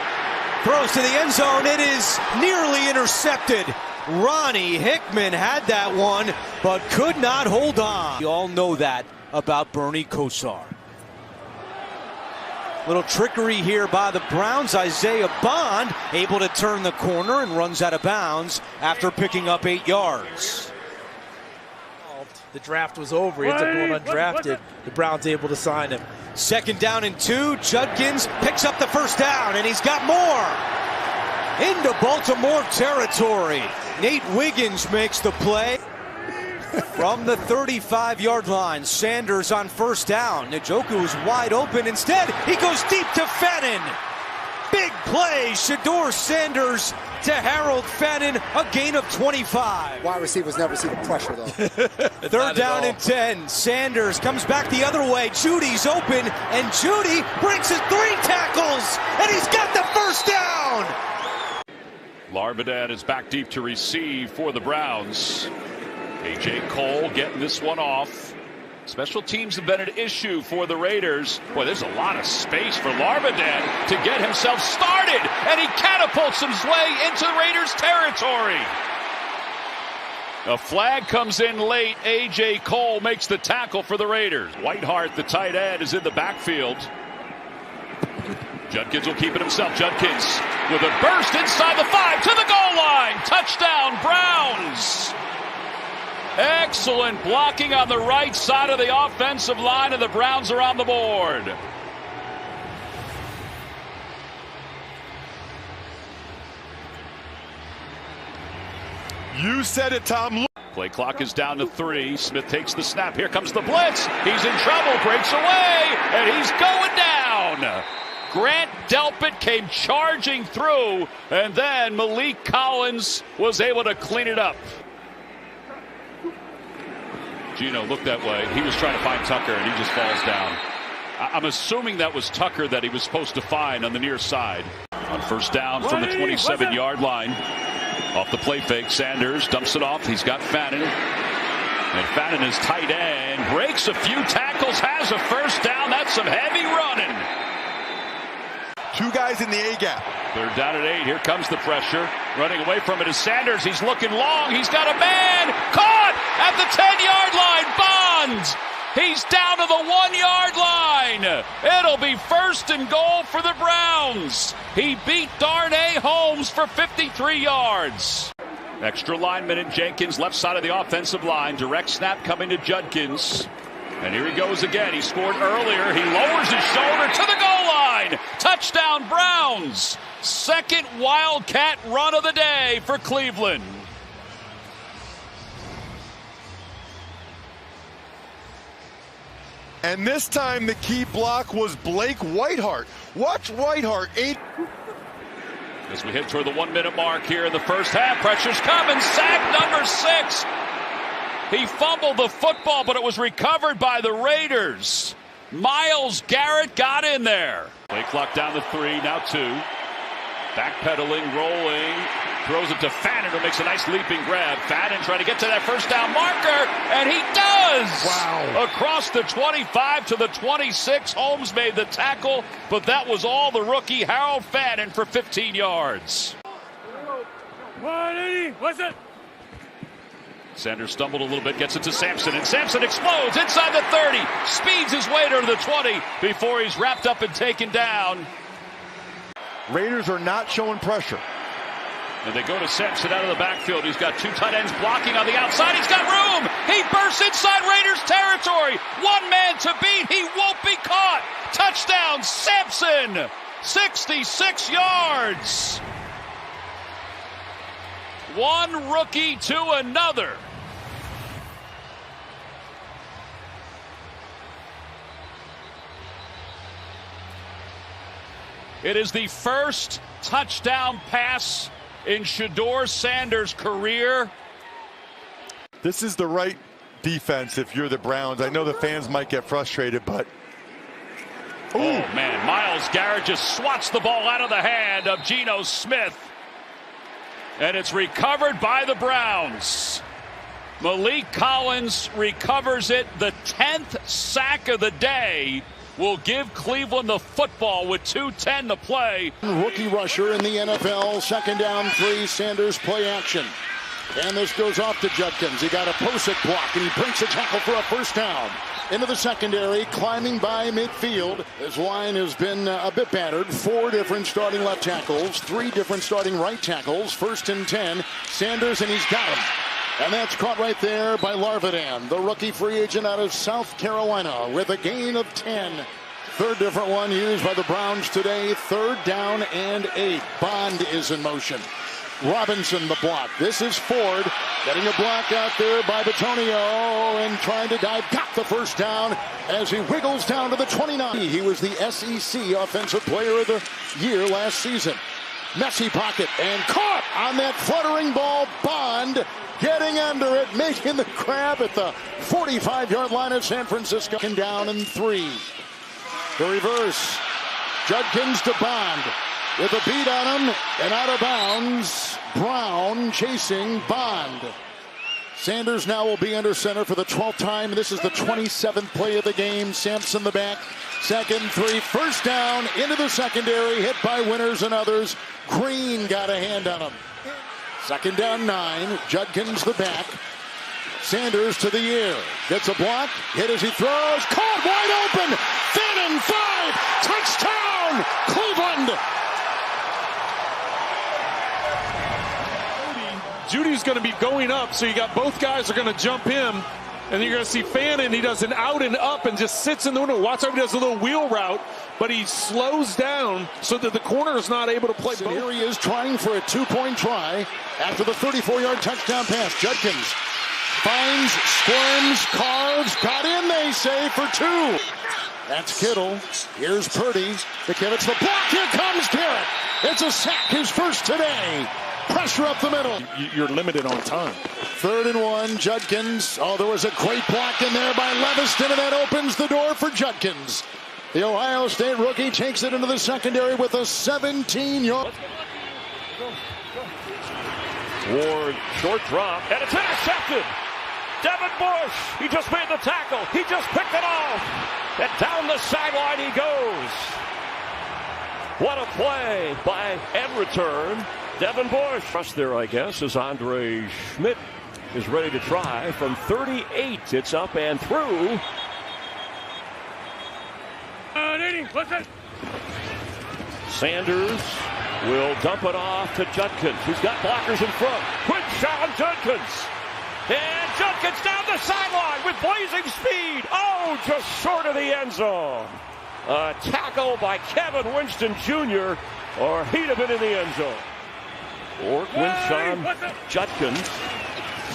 throws to the end zone. It is nearly intercepted. Ronnie Hickman had that one, but could not hold on. You all know that about Bernie Kosar. Little trickery here by the Browns. Isaiah Bond able to turn the corner and runs out of bounds after picking up 8 yards. The draft was over. He ended up going undrafted. The Browns able to sign him. 2nd down and 2. Judkins picks up the first down, and he's got more. Into Baltimore territory. Nate Wiggins makes the play. From the 35-yard line, Sanders on first down. Njoku is wide open. Instead, he goes deep to Fannin. Big play. Shedeur Sanders to Harold Fannin. A gain of 25. Wide receivers never see the pressure, though. 3rd down and 10. Sanders comes back the other way. Judy's open, and Judy breaks his 3 tackles, and he's got the first down. Larbadad is back deep to receive for the Browns. A.J. Cole getting this one off. Special teams have been an issue for the Raiders. Boy, there's a lot of space for Larbadad to get himself started, and he catapults his way into the Raiders' territory. A flag comes in late. A.J. Cole makes the tackle for the Raiders. Whitehart, the tight end, is in the backfield. Judkins will keep it himself. Judkins with a burst inside the 5 to the goal line. Touchdown, Browns. Excellent blocking on the right side of the offensive line, and the Browns are on the board. You said it, Tom. Play clock is down to 3. Smith takes the snap. Here comes the blitz. He's in trouble. Breaks away. And he's going down. Grant Delpit came charging through. And then Malik Collins was able to clean it up. Gino looked that way. He was trying to find Tucker, and he just falls down. I'm assuming that was Tucker that he was supposed to find on the near side. On first down from the 27-yard line. Off the play fake, Sanders dumps it off. He's got Fannin. And Fannin is tight end. Breaks a few tackles, has a first down. That's some heavy running. 2 guys in the A-gap. They're down at 8. Here comes the pressure. Running away from it is Sanders. He's looking long. He's got a man. Caught at the 10-yard line. Bonds. He's down to the 1-yard line. It'll be first and goal for the Browns. He beat Darnay Holmes for 53 yards. Extra lineman in Jenkins, left side of the offensive line. Direct snap coming to Judkins. And here he goes again. He scored earlier. He lowers his shoulder to the goal line. Touchdown, Browns. Second Wildcat run of the day for Cleveland. And this time the key block was Blake Whiteheart. Watch Whiteheart. As we head toward the 1-minute mark here in the first half, pressure's coming. Sack number 6. He fumbled the football, but it was recovered by the Raiders. Myles Garrett got in there. Play clock down to 3, now 2. Backpedaling, rolling, throws it to Fannin, who makes a nice leaping grab. Fannin trying to get to that first down marker, and he does! Wow. Across the 25 to the 26, Holmes made the tackle, but that was all the rookie Harold Fannin for 15 yards. 180, what's it? Sanders stumbled a little bit, gets it to Sampson, and Sampson explodes inside the 30, speeds his way to the 20 before he's wrapped up and taken down. Raiders are not showing pressure. And they go to Sampson out of the backfield. He's got 2 tight ends blocking on the outside. He's got room. He bursts inside Raiders territory. 1 man to beat. He won't be caught. Touchdown, Sampson. 66 yards. One rookie to another. It is the first touchdown pass in Shedeur Sanders' career. This is the right defense if you're the Browns. I know the fans might get frustrated, but... Ooh. Oh, man. Myles Garrett just swats the ball out of the hand of Geno Smith. And it's recovered by the Browns. Malik Collins recovers it. The 10th sack of the day will give Cleveland the football with 2:10 to play. Rookie rusher in the NFL. Second down, 3. Sanders play action. And this goes off to Judkins. He got a Posick block, and he breaks a tackle for a first down. Into the secondary, climbing by midfield. This line has been a bit battered. 4 different starting left tackles, 3 different starting right tackles. 1st and 10. Sanders, and he's got him. And that's caught right there by Larvidan, the rookie free agent out of South Carolina, with a gain of 10. 3rd different one used by the Browns today. 3rd down and 8. Bond is in motion. Robinson the block. This is Ford getting a block out there by Bitonio and trying to dive. Got the first down as he wiggles down to the 29. He was the SEC Offensive Player of the Year last season. Messy pocket and caught on that fluttering ball. Bond getting under it, making the grab at the 45-yard line of San Francisco. And down in 3. The reverse. Judkins to Bond. With a beat on him and out of bounds. Brown chasing Bond. Sanders now will be under center for the 12th time. This is the 27th play of the game. Sampson the back. 2nd, 3. First down into the secondary. Hit by Winters and others. Green got a hand on him. 2nd down, 9. Judkins the back. Sanders to the air. Gets a block. Hit as he throws. Caught wide open. Fannin, 5, touchdown, Cleveland! Judy's going to be going up, so you got both guys are going to jump him. And you're going to see Fannin, he does an out and up and just sits in the window. Watch how he does a little wheel route, but he slows down so that the corner is not able to play. And here he is trying for a 2-point try after the 34-yard touchdown pass. Judkins finds, squirms, carves, got in, they say, for 2. That's Kittle. Here's Purdy. McKivitz the block. Here comes Garrett. It's a sack, his first today. Pressure up the middle. You're limited on time. 3rd and 1, Judkins. Oh, there was a great block in there by Leviston, and that opens the door for Judkins. The Ohio State rookie takes it into the secondary with a 17-yard. Ward, short drop, and it's intercepted. Devin Bush, he just made the tackle. He just picked it off. And down the sideline he goes. What a play by and return. Devin Bush. Rush there, I guess, as Andre Schmidt is ready to try from 38. It's up and through. Sanders will dump it off to Judkins, who's got blockers in front. Quick shot on Judkins. And Judkins down the sideline with blazing speed. Oh, just short of the end zone. A tackle by Kevin Winston Jr., or he'd have been in the end zone. Or Winston Judkins.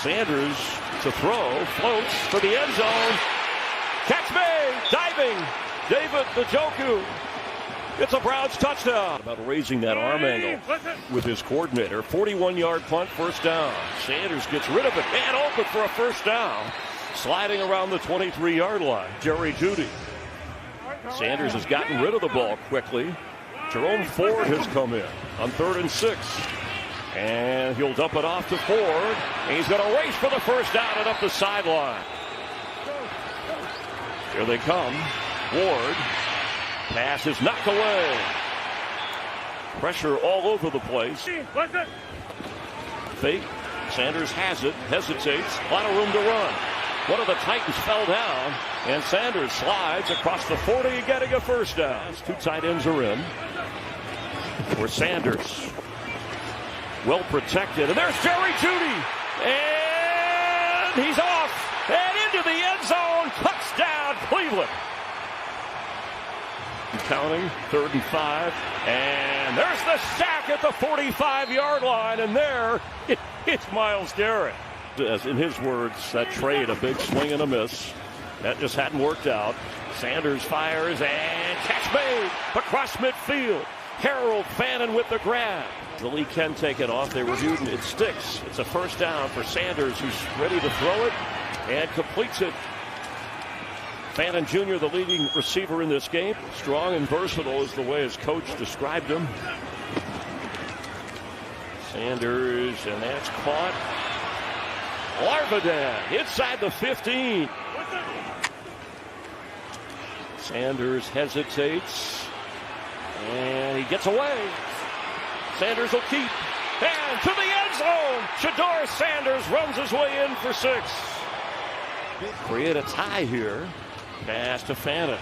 Sanders to throw, floats for the end zone. Catch made, diving. David Njoku. It's a Browns touchdown. About raising that arm angle with his coordinator. 41-yard punt, first down. Sanders gets rid of it and open for a first down. Sliding around the 23-yard line. Jerry Jeudy. Sanders has gotten rid of the ball quickly. Jerome Ford has come in on 3rd and 6. And he'll dump it off to Ford. And he's going to race for the first down and up the sideline. Here they come. Ward. Pass is knocked away. Pressure all over the place. Fake. Sanders has it. Hesitates. A lot of room to run. One of the Titans fell down. And Sanders slides across the 40, getting a first down. 2 tight ends are in. For Sanders. Well protected. And there's Jerry Jeudy. And he's off. And into the end zone. Touchdown, Cleveland. Counting, 3rd and 5. And there's the sack at the 45-yard line. And there, it's Myles Garrett. As in his words, that trade, a big swing and a miss. That just hadn't worked out. Sanders fires and catch made across midfield. Harold Fannin with the grab. The Lee can take it off. They reviewed and it sticks. It's a first down for Sanders, who's ready to throw it and completes it. Fannin Jr., the leading receiver in this game. Strong and versatile is the way his coach described him. Sanders, and that's caught. Larvadan inside the 15. Sanders hesitates. And he gets away. Sanders will keep. And to the end zone. Shedeur Sanders runs his way in for 6. Create a tie here. Pass to Fannin.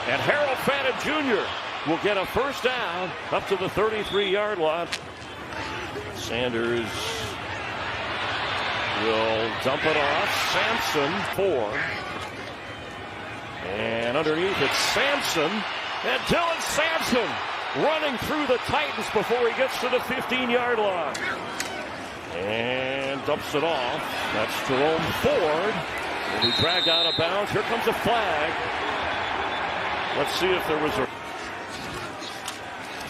And Harold Fannin Jr. will get a first down up to the 33-yard line. Sanders will dump it off. Sampson, 4. And underneath it's Sampson. And Dylan Sampson running through the Titans before he gets to the 15-yard line. And dumps it off. That's Jerome Ford. Will be dragged out of bounds. Here comes a flag. Let's see if there was a...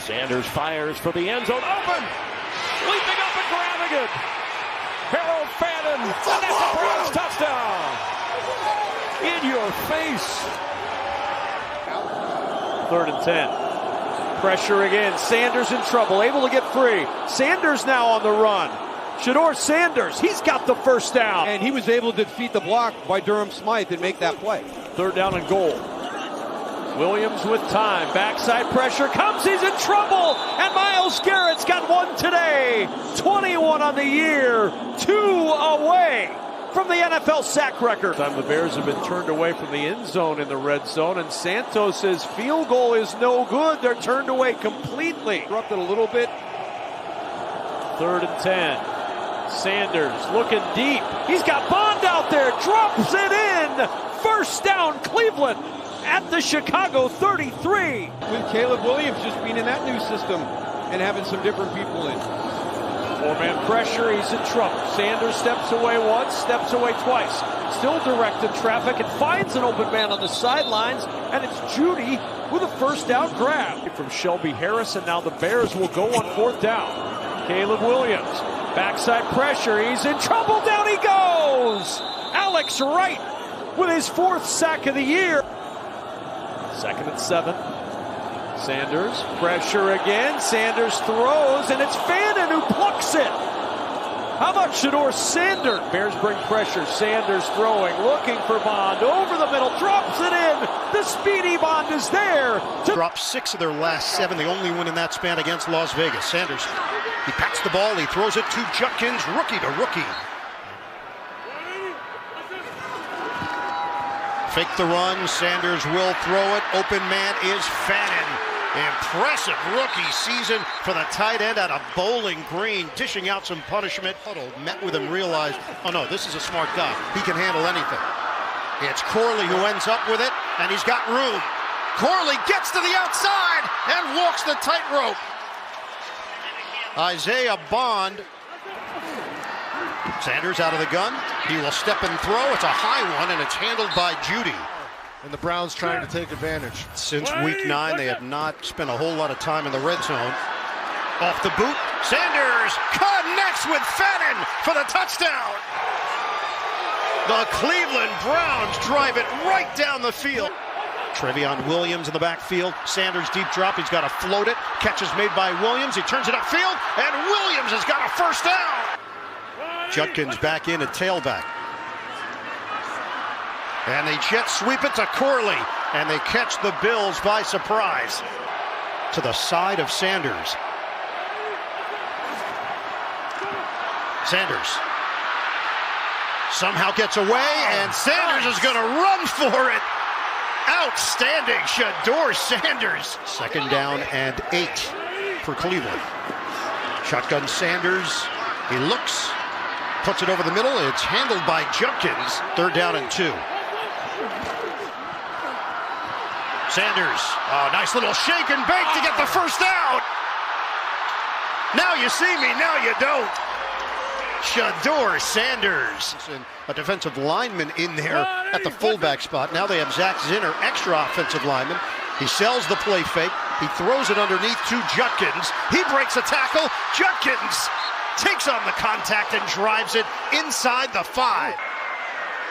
Sanders fires for the end zone. Open! Leaping up and grabbing it. Harold Fannin. And that's a Browns touchdown. In your face. 3rd and 10. Pressure again. Sanders in trouble. Able to get free. Sanders now on the run. Shedeur Sanders, he's got the first down. And he was able to defeat the block by Durham Smythe and make that play. 3rd down and goal. Williams with time. Backside pressure comes. He's in trouble. And Myles Garrett's got one today. 21 on the year. 2 away. from the NFL sack record. Time the Bears have been turned away from the end zone in the red zone, and Santos' field goal is no good. They're turned away completely. Interrupted a little bit. 3rd and 10. Sanders looking deep. He's got Bond out there, drops it in. First down, Cleveland at the Chicago 33. With Caleb Williams just being in that new system and having some different people in. 4-man pressure, he's in trouble. Sanders steps away once, steps away twice. Still directed traffic and finds an open man on the sidelines, and it's Judy with a first down grab. From Shelby Harris, and now the Bears will go on 4th down. Caleb Williams, backside pressure, he's in trouble, down he goes! Alex Wright with his 4th sack of the year. 2nd and 7. Sanders, pressure again. Sanders throws, and it's Fannin who plucks it. How about Shedeur Sanders? Bears bring pressure. Sanders throwing, looking for Bond. Over the middle, drops it in. The speedy Bond is there. Dropped 6 of their last 7. The only win in that span against Las Vegas. Sanders, he pats the ball. He throws it to Judkins, rookie to rookie. Fake the run. Sanders will throw it. Open man is Fannin. Impressive rookie season for the tight end out of Bowling Green, dishing out some punishment. Huddle met with him, realized, oh no, this is a smart guy. He can handle anything. It's Corley who ends up with it, and he's got room. Corley gets to the outside and walks the tightrope. Isaiah Bond. Sanders out of the gun. He will step and throw. It's a high one, and it's handled by Judy. And the Browns trying to take advantage. Since week 9, they have not spent a whole lot of time in the red zone. Off the boot, Sanders connects with Fannin for the touchdown. The Cleveland Browns drive it right down the field. Trevion Williams in the backfield. Sanders deep drop. He's got to float it. Catch is made by Williams. He turns it upfield, and Williams has got a first down. Judkins back in at tailback. And they jet sweep it to Corley, and they catch the Bills by surprise. To the side of Sanders. Sanders somehow gets away, and Sanders is going to run for it. Outstanding, Shedeur Sanders. 2nd down and 8 for Cleveland. Shotgun Sanders. He looks, puts it over the middle. It's handled by Judkins. 3rd down and 2. Sanders, oh, nice little shake and bake to get the first down. Now you see me, now you don't. Shedeur Sanders. A defensive lineman in there at the fullback spot. Now they have Zach Zinner, extra offensive lineman. He sells the play fake. He throws it underneath to Judkins. He breaks a tackle. Judkins takes on the contact and drives it inside the 5.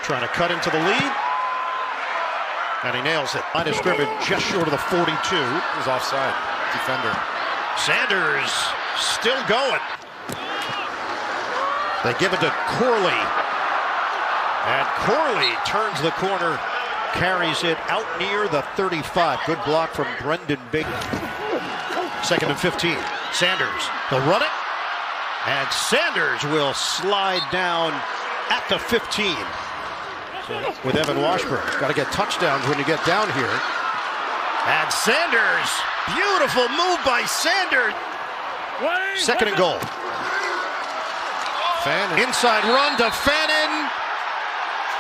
Trying to cut into the lead. And he nails it. Line of scrimmage just short of the 42. He's offside. Defender. Sanders still going. They give it to Corley. And Corley turns the corner, carries it out near the 35. Good block from Brendan Big. 2nd and 15. Sanders, he'll run it. And Sanders will slide down at the 15. With Evan Washburn. Got to get touchdowns when you get down here. And Sanders, beautiful move by Sanders. 2nd and goal. Fannin. Inside run to Fannin.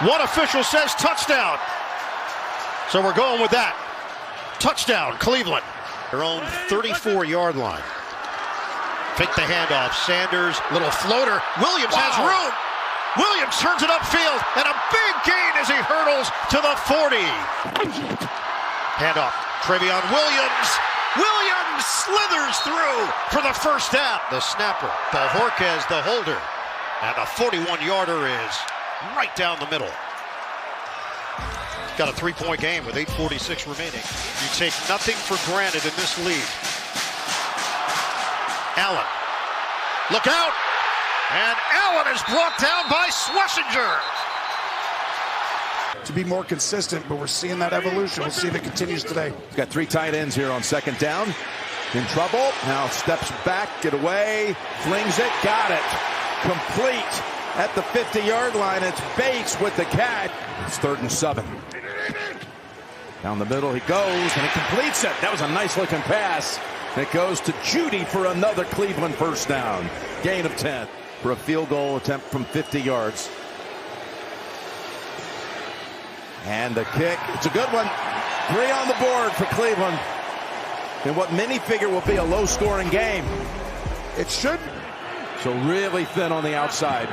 One official says touchdown. So we're going with that. Touchdown, Cleveland. Their own 34-yard line. Fake the handoff. Sanders, little floater. Williams has room. Williams turns it upfield, and a big gain as he hurdles to the 40. Handoff, Trevion Williams. Williams slithers through for the first down. The snapper, Bojorquez, the holder. And the 41-yarder is right down the middle. Got a 3-point game with 8:46 remaining. You take nothing for granted in this league. Allen, look out. And Allen is brought down by Schlesinger. To be more consistent, but we're seeing that evolution. We'll see if it continues today. He's got 3 tight ends here on 2nd down. In trouble. Now steps back, get away, flings it, got it. Complete at the 50-yard line. It's Bates with the catch. It's 3rd and 7. Down the middle he goes, and he completes it. That was a nice-looking pass. It goes to Judy for another Cleveland first down. Gain of 10 for a field goal attempt from 50 yards. And the kick, it's a good one. 3 on the board for Cleveland in what many figure will be a low-scoring game. It should. So really thin on the outside.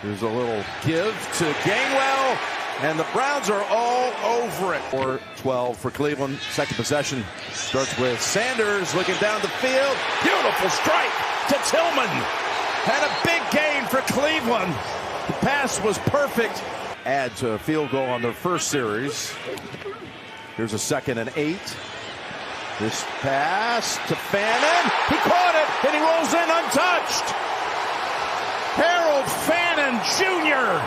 There's a little give to Gainwell, and the Browns are all over it. 4-12 for Cleveland. Second possession starts with Sanders looking down the field. Beautiful strike to Tillman. And a big gain for Cleveland. The pass was perfect. Add to a field goal on their first series. Here's a 2nd and 8. This pass to Fannin. He caught it, and he rolls in untouched. Harold Fannin Jr.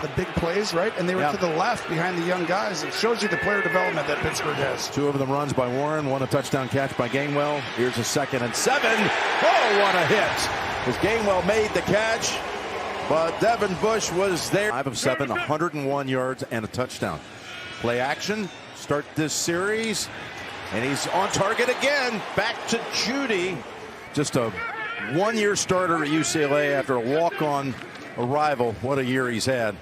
The big plays, right? And they were to the left behind the young guys. It shows you the player development that Pittsburgh has. 2 of them runs by Warren, 1 a touchdown catch by Gainwell. Here's a 2nd and 7. Oh, what a hit. As Gainwell made the catch, but Devin Bush was there. 5 of 7, 101 yards and a touchdown. Play action, start this series, and he's on target again. Back to Judy. Just a 1-year starter at UCLA after a walk-on arrival. What a year he's had.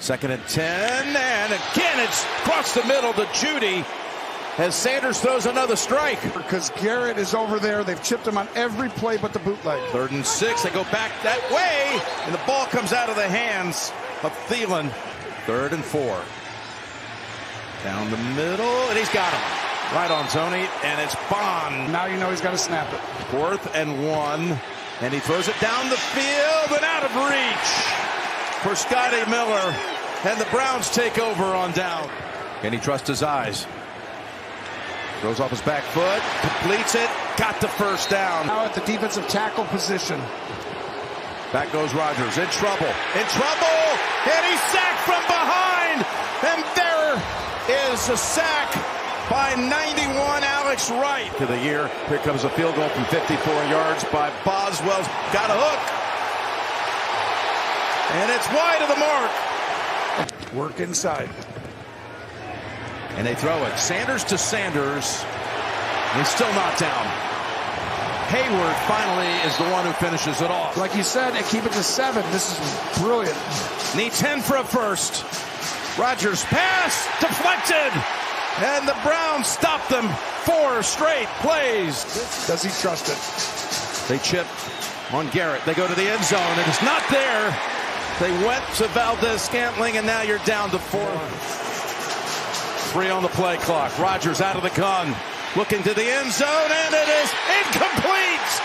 2nd and 10, and again it's across the middle to Judy as Sanders throws another strike. Because Garrett is over there. They've chipped him on every play but the bootleg. 3rd and 6, they go back that way, and the ball comes out of the hands of Thielen. 3rd and 4. Down the middle, and he's got him. Right on, Tony, and it's Bond. Now you know he's got to snap it. 4th and 1, and he throws it down the field and out of reach for Scotty Miller, and the Browns take over on down. Can he trust his eyes? Throws off his back foot, completes it, got the first down. Now at the defensive tackle position. Back goes Rodgers, in trouble, and he's sacked from behind, and there is a sack by 91 Alex Wright. To the year, here comes a field goal from 54 yards by Boswell. Got a hook, and it's wide of the mark. Work inside. And they throw it. Sanders to Sanders. He's still not down. Hayward finally is the one who finishes it off. Like you said, and keep it to 7. This is brilliant. Need 10 for a first. Rodgers pass deflected. And the Browns stop them 4 straight plays. Does he trust it? They chip on Garrett. They go to the end zone. It is not there. They went to Valdez-Scantling, and now you're down to 4. 3 on the play clock. Rodgers out of the gun. Looking to the end zone, and it is incomplete.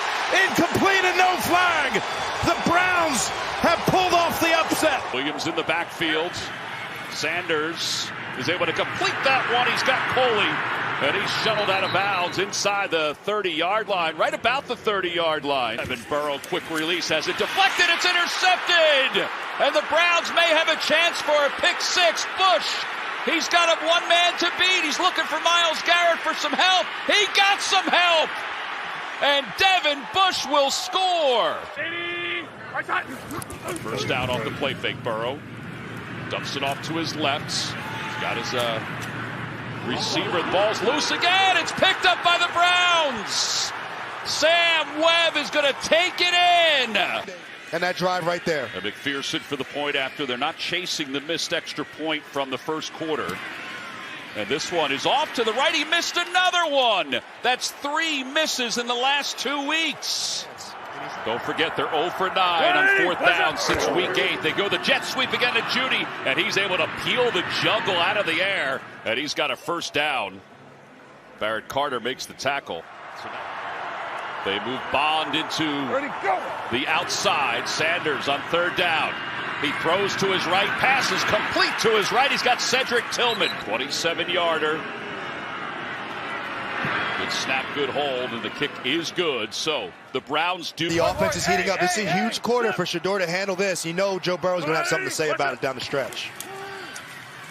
Incomplete and no flag. The Browns have pulled off the upset. Williams in the backfield. Sanders is able to complete that one. He's got Coley, and he's shuttled out of bounds inside the 30-yard line, right about the 30-yard line. Evan Burrow, quick release, has it deflected. It's intercepted, and the Browns may have a chance for a pick 6. Bush, he's got a one man to beat. He's looking for Myles Garrett for some help. He got some help, and Devin Bush will score. First down off the play fake. Burrow dumps it off to his left. He's got his receiver. The ball's loose again. It's picked up by the Browns. Sam Webb is going to take it in. And that drive right there. And McPherson for the point after. They're not chasing the missed extra point from the first quarter. And this one is off to the right. He missed another one. That's 3 misses in the last 2 weeks. Don't forget they're 0 for 9 on 4th down since week 8. They go the jet sweep again to Judy, and he's able to peel the juggle out of the air, and he's got a first down. Barrett Carter makes the tackle. So they move Bond into the outside. Sanders on 3rd down. He throws to his right, passes complete to his right. He's got Cedric Tillman, 27-yarder. Good snap, good hold, and the kick is good. So the Browns do. The offense is heating up. This is a huge quarter for Shedeur to handle this. You know Joe Burrow's going to have something to say about it down the stretch.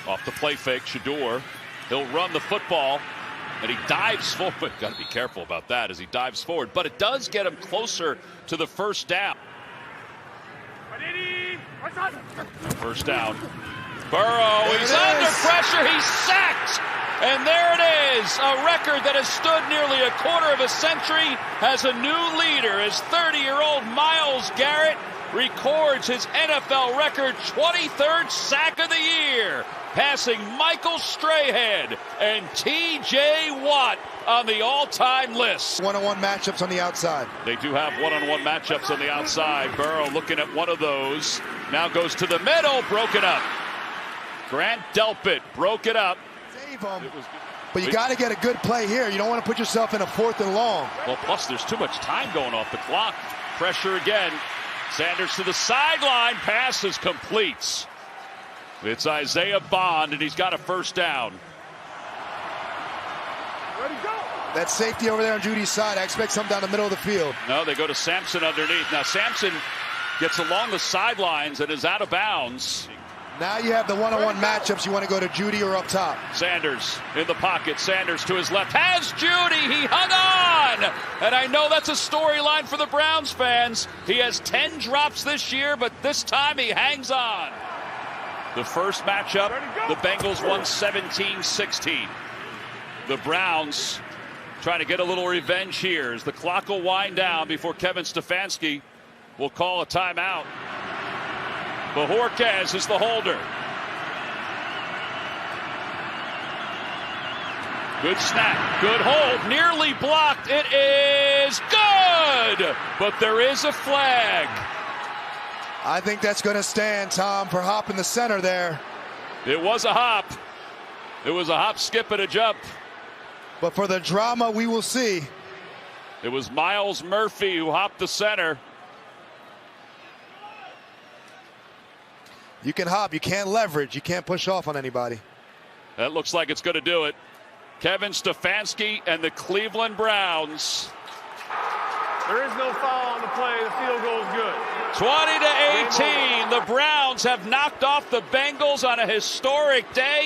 Off the play fake, Shedeur. He'll run the football, and he dives forward. Got to be careful about that as he dives forward. But it does get him closer to the first down. First down. Burrow, he's under pressure, he's sacked! And there it is, a record that has stood nearly a quarter of a century has a new leader as 30-year-old Myles Garrett records his NFL record 23rd sack of the year, passing Michael Strahan and T.J. Watt on the all-time list. One-on-one matchups on the outside. They do have one-on-one matchups on the outside. Burrow looking at one of those. Now goes to the middle, broken up. Grant Delpit broke it up. Save him. But you got to get a good play here. You don't want to put yourself in a 4th and long. Well, plus there's too much time going off the clock. Pressure again. Sanders to the sideline. Pass is complete. It's Isaiah Bond, and he's got a first down. That safety over there on Judy's side, I expect something down the middle of the field. No, they go to Sampson underneath. Now, Sampson gets along the sidelines and is out of bounds. Now you have the one-on-one matchups. You want to go to Judy or up top. Sanders in the pocket. Sanders to his left. Has Judy. He hung on. And I know that's a storyline for the Browns fans. He has 10 drops this year, but this time he hangs on. The first matchup, the Bengals won 17-16. The Browns trying to get a little revenge here as the clock will wind down before Kevin Stefanski will call a timeout. Bojorquez is the holder. Good snap, good hold, nearly blocked. It is good, but there is a flag. I think that's going to stand, Tom, for hop in the center there. It was a hop. It was a hop, skip, and a jump. But for the drama, we will see. It was Myles Murphy who hopped the center. You can hop, you can't leverage, you can't push off on anybody. That looks like it's going to do it. Kevin Stefanski and the Cleveland Browns. There is no foul on the play. The field goal is good. 20-18. The Browns have knocked off the Bengals on a historic day.